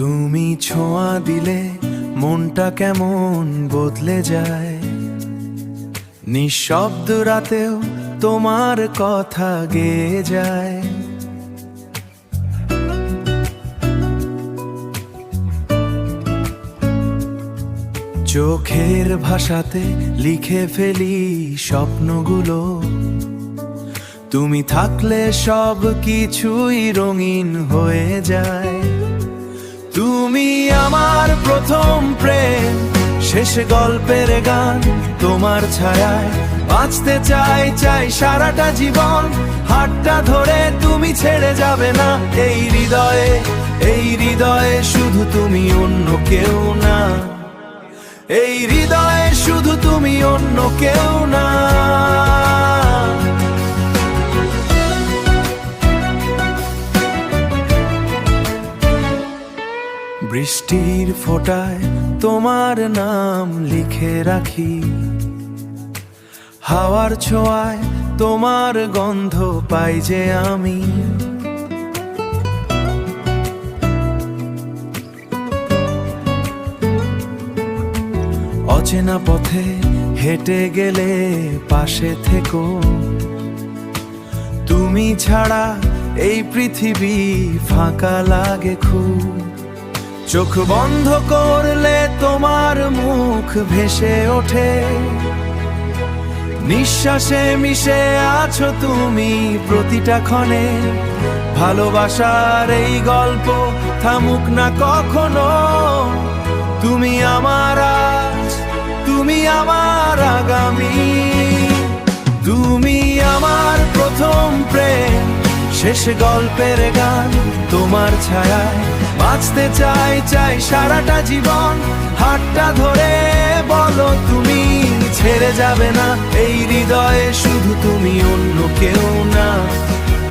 তুমি ছোঁয়া দিলে মনটা কেমন বদলে যায়। নিঃশব্দ রাতেও তোমার কথা গেয়ে যায়। চোখের ভাষাতে লিখে ফেলি স্বপ্নগুলো। তুমি থাকলে সব কিছুই রঙিন হয়ে যায়। তুমি আমার প্রথম প্রেম, শেষ গল্পের গান। তোমার ছায়ায় বাঁচতে চাই চাই সারাটা জীবন। হাতটা ধরে তুমি ছেড়ে যাবে না। এই হৃদয়ে শুধু তুমি, অন্য কেউ না। এই হৃদয়ে শুধু তুমি, অন্য কেউ না। বৃষ্টির ফোঁটায় তোমার নাম লিখে রাখি। হাওয়ার ছোঁয়ায় তোমার গন্ধ পাই যে আমি। অচেনা পথে হেঁটে গেলে পাশে থেকো। তুমি ছাড়া এই পৃথিবী ফাঁকা লাগে খুব। চোখ বন্ধ করলে তোমার মুখ ভেসে ওঠে। নিঃশ্বাসে মিশে আছো তুমি প্রতিটা ক্ষণে। ভালোবাসার এই গল্প থামুক না কখনো। তুমি আমার আজ, তুমি আমার আগামী। তুমি আমার প্রথম প্রেম, শেষ গল্পের গান। তোমার ছায়ায় বাঁচতে চাই চাই সারাটা জীবন। হাতটা ধরে বলো তুমি ছেড়ে যাবে না। এই হৃদয়ে শুধু তুমি, অন্য কেউ না।